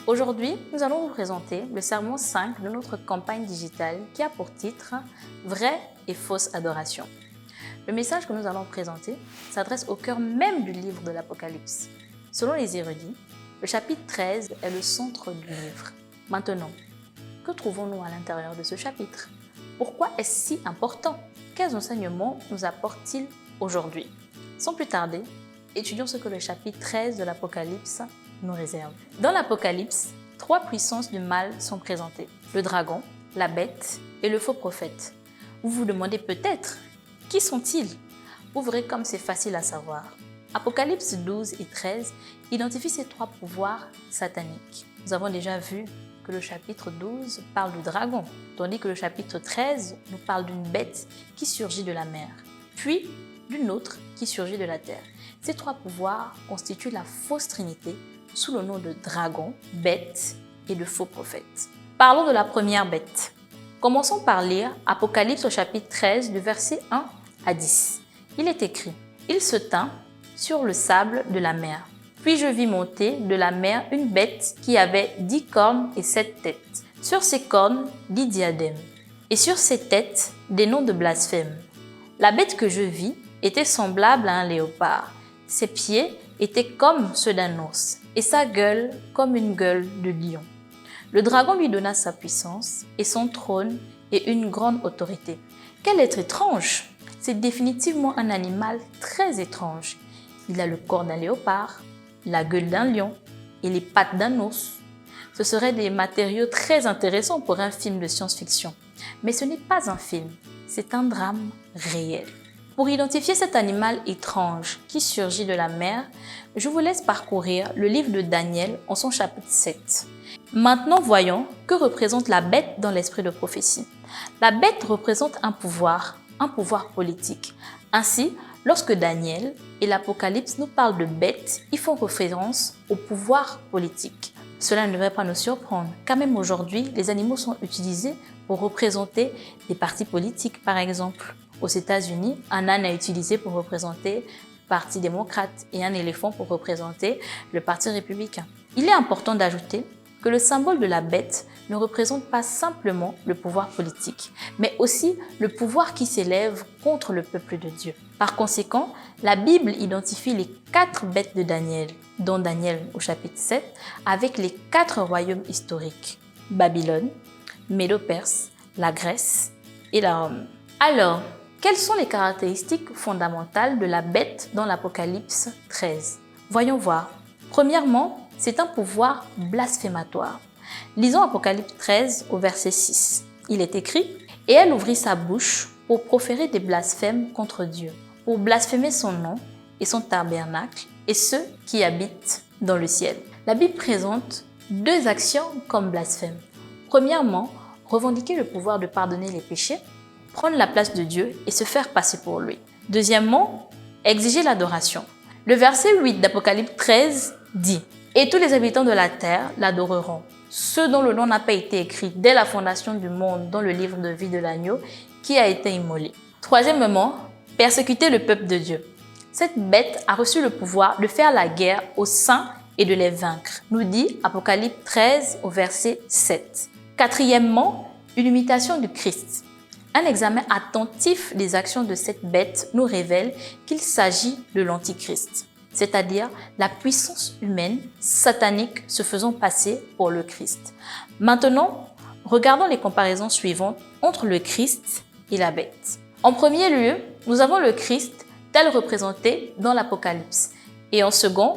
Aujourd'hui, nous allons vous présenter le sermon 5 de notre campagne digitale qui a pour titre « Vraie et fausse adoration ». Le message que nous allons présenter s'adresse au cœur même du livre de l'Apocalypse. Selon les érudits, le chapitre 13 est le centre du livre. Maintenant, que trouvons-nous à l'intérieur de ce chapitre? Pourquoi est-ce si important? Quels enseignements nous apporte-t-il aujourd'hui? Sans plus tarder, étudions ce que le chapitre 13 de l'Apocalypse nous réserve. Dans l'Apocalypse, 3 puissances du mal sont présentées. Le dragon, la bête et le faux prophète. Vous vous demandez peut-être, qui sont-ils? Vous verrez comme c'est facile à savoir. Apocalypse 12 et 13 identifient ces 3 pouvoirs sataniques. Nous avons déjà vu que le chapitre 12 parle du dragon, tandis que le chapitre 13 nous parle d'une bête qui surgit de la mer, puis d'une autre qui surgit de la terre. Ces 3 pouvoirs constituent la fausse trinité sous le nom de dragon, bête et de faux prophète. Parlons de la première bête. Commençons par lire Apocalypse au chapitre 13 du verset 1 à 10. Il est écrit: « Il se tint sur le sable de la mer. Puis je vis monter de la mer une bête qui avait 10 cornes et 7 têtes. Sur ses cornes, 10 diadèmes, et sur ses têtes, des noms de blasphème. La bête que je vis était semblable à un léopard. Ses pieds étaient comme ceux d'un ours, et sa gueule comme une gueule de lion. Le dragon lui donna sa puissance, et son trône, et une grande autorité. Quel être étrange! C'est définitivement un animal très étrange. Il a le corps d'un léopard, la gueule d'un lion et les pattes d'un ours. Ce seraient des matériaux très intéressants pour un film de science-fiction. Mais ce n'est pas un film, c'est un drame réel. Pour identifier cet animal étrange qui surgit de la mer, je vous laisse parcourir le livre de Daniel en son chapitre 7. Maintenant, voyons que représente la bête dans l'esprit de prophétie. La bête représente un pouvoir politique. Ainsi, lorsque Daniel et l'Apocalypse nous parlent de bêtes, ils font référence au pouvoir politique. Cela ne devrait pas nous surprendre, car même aujourd'hui, les animaux sont utilisés pour représenter des partis politiques, par exemple. Aux États-Unis, un âne est utilisé pour représenter le Parti démocrate et un éléphant pour représenter le Parti républicain. Il est important d'ajouter que le symbole de la bête ne représente pas simplement le pouvoir politique, mais aussi le pouvoir qui s'élève contre le peuple de Dieu. Par conséquent, la Bible identifie les 4 bêtes de Daniel, dont Daniel au chapitre 7, avec les 4 royaumes historiques: Babylone, Médo-Perse, la Grèce et la Rome. Alors, quelles sont les caractéristiques fondamentales de la bête dans l'Apocalypse 13? Voyons voir. Premièrement, c'est un pouvoir blasphématoire. Lisons Apocalypse 13 au verset 6. Il est écrit: « Et elle ouvrit sa bouche pour proférer des blasphèmes contre Dieu, pour blasphémer son nom et son tabernacle et ceux qui habitent dans le ciel. » La Bible présente 2 actions comme blasphème. Premièrement, revendiquer le pouvoir de pardonner les péchés, prendre la place de Dieu et se faire passer pour lui. Deuxièmement, exiger l'adoration. Le verset 8 d'Apocalypse 13 dit: « Et tous les habitants de la terre l'adoreront, ceux dont le nom n'a pas été écrit dès la fondation du monde dans le livre de vie de l'agneau qui a été immolé. » Troisièmement, persécuter le peuple de Dieu. Cette bête a reçu le pouvoir de faire la guerre aux saints et de les vaincre, nous dit Apocalypse 13 au verset 7. Quatrièmement, une imitation du Christ. Un examen attentif des actions de cette bête nous révèle qu'il s'agit de l'Antichrist, c'est-à-dire la puissance humaine satanique se faisant passer pour le Christ. Maintenant, regardons les comparaisons suivantes entre le Christ et la bête. En premier lieu, nous avons le Christ tel représenté dans l'Apocalypse, et en second,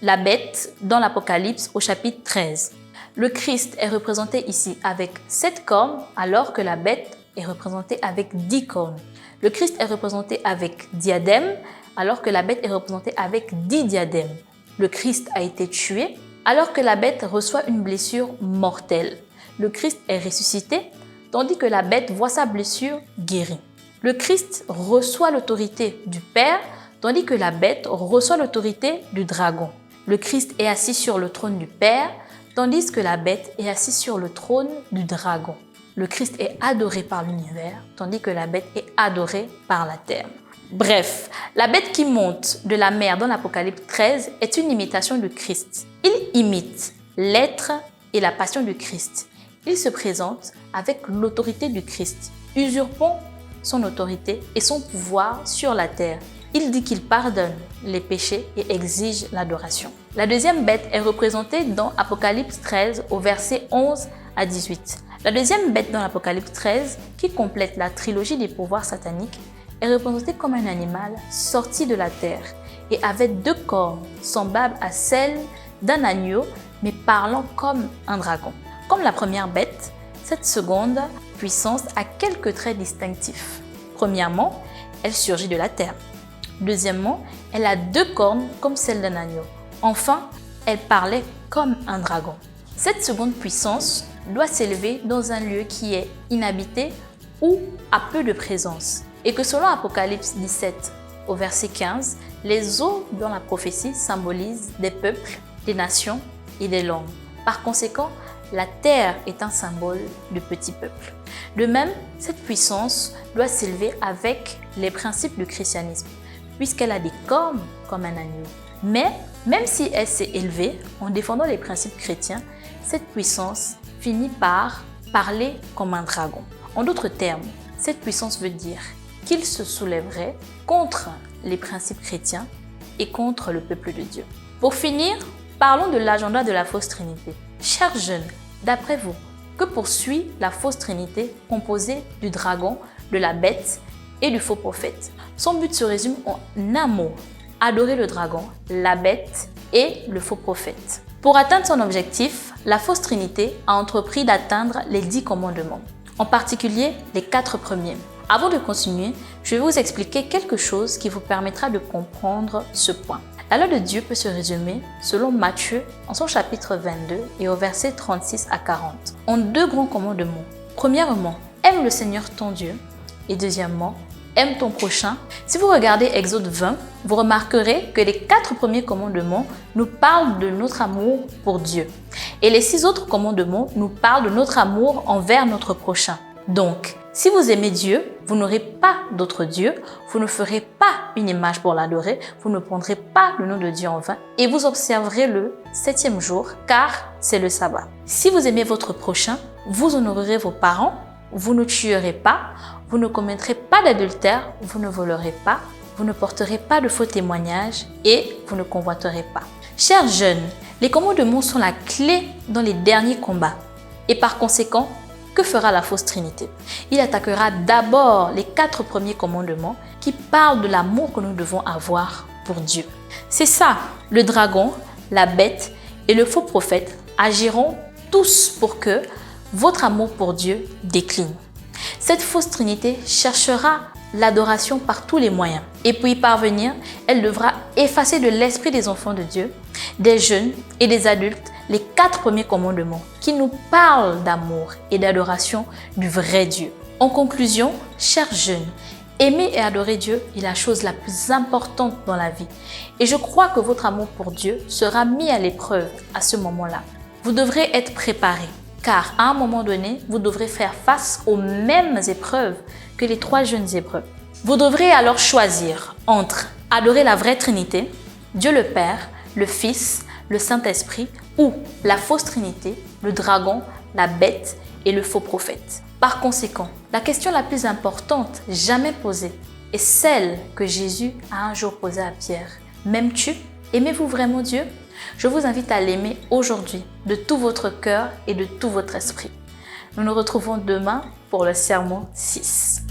la bête dans l'Apocalypse au chapitre 13. Le Christ est représenté ici avec 7 cornes, alors que la bête est représentée avec 10 cornes. Le Christ est représenté avec diadème, alors que la bête est représentée avec 10 diadèmes. Le Christ a été tué, alors que la bête reçoit une blessure mortelle. Le Christ est ressuscité, tandis que la bête voit sa blessure guérie. Le Christ reçoit l'autorité du Père, tandis que la bête reçoit l'autorité du dragon. Le Christ est assis sur le trône du Père, tandis que la bête est assise sur le trône du dragon. Le Christ est adoré par l'univers, tandis que la bête est adorée par la terre. Bref, la bête qui monte de la mer dans l'Apocalypse 13 est une imitation du Christ. Il imite l'être et la passion du Christ. Il se présente avec l'autorité du Christ, usurpant son autorité et son pouvoir sur la terre. Il dit qu'il pardonne les péchés et exige l'adoration. La deuxième bête est représentée dans Apocalypse 13 au verset 11 à 18. La deuxième bête dans l'Apocalypse 13, qui complète la trilogie des pouvoirs sataniques, est représentée comme un animal sorti de la terre et avait 2 cornes semblables à celles d'un agneau mais parlant comme un dragon. Comme la première bête, cette seconde puissance a quelques traits distinctifs. Premièrement, elle surgit de la terre. Deuxièmement, elle a 2 cornes comme celles d'un agneau. Enfin, elle parlait comme un dragon. Cette seconde puissance doit s'élever dans un lieu qui est inhabité ou a peu de présence. Et que selon Apocalypse 17 au verset 15, les eaux dans la prophétie symbolisent des peuples, des nations et des langues. Par conséquent, la terre est un symbole de petits peuples. De même, cette puissance doit s'élever avec les principes du christianisme, puisqu'elle a des cornes comme un agneau. Mais, même si elle s'est élevée en défendant les principes chrétiens, cette puissance finit par parler comme un dragon. En d'autres termes, cette puissance veut dire qu'il se soulèverait contre les principes chrétiens et contre le peuple de Dieu. Pour finir, parlons de l'agenda de la fausse trinité. Chers jeunes, d'après vous, que poursuit la fausse trinité composée du dragon, de la bête et du faux prophète? Son but se résume en un mot: adorer le dragon, la bête et le faux prophète. Pour atteindre son objectif, la fausse trinité a entrepris d'atteindre les 10 commandements, en particulier les 4 premiers. Avant de continuer, je vais vous expliquer quelque chose qui vous permettra de comprendre ce point. La loi de Dieu peut se résumer, selon Matthieu, en son chapitre 22 et au verset 36 à 40, en 2 grands commandements. Premièrement, aime le Seigneur ton Dieu, et deuxièmement, aime ton prochain. Si vous regardez Exode 20, vous remarquerez que les 4 premiers commandements nous parlent de notre amour pour Dieu. Et les 6 autres commandements nous parlent de notre amour envers notre prochain. Donc, si vous aimez Dieu, vous n'aurez pas d'autre Dieu, vous ne ferez pas une image pour l'adorer, vous ne prendrez pas le nom de Dieu en vain et vous observerez le 7e jour, car c'est le sabbat. Si vous aimez votre prochain, vous honorerez vos parents, vous ne tuerez pas, vous ne commettrez pas d'adultère, vous ne volerez pas, vous ne porterez pas de faux témoignages et vous ne convoiterez pas. Chers jeunes, les commandements sont la clé dans les derniers combats et par conséquent, que fera la fausse trinité? Il attaquera d'abord les 4 premiers commandements qui parlent de l'amour que nous devons avoir pour Dieu. C'est ça, le dragon, la bête et le faux prophète agiront tous pour que votre amour pour Dieu décline. Cette fausse trinité cherchera l'adoration par tous les moyens. Et pour y parvenir, elle devra effacer de l'esprit des enfants de Dieu, des jeunes et des adultes, les 4 premiers commandements qui nous parlent d'amour et d'adoration du vrai Dieu. En conclusion, chers jeunes, aimer et adorer Dieu est la chose la plus importante dans la vie. Et je crois que votre amour pour Dieu sera mis à l'épreuve à ce moment-là. Vous devrez être préparés, car à un moment donné, vous devrez faire face aux mêmes épreuves que les 3 jeunes Hébreux. Vous devrez alors choisir entre adorer la vraie Trinité, Dieu le Père, le Fils, le Saint-Esprit, ou la fausse Trinité, le dragon, la bête et le faux prophète. Par conséquent, la question la plus importante jamais posée est celle que Jésus a un jour posée à Pierre. M'aimes-tu? Aimez-vous vraiment Dieu? Je vous invite à l'aimer aujourd'hui, de tout votre cœur et de tout votre esprit. Nous nous retrouvons demain pour le sermon 6.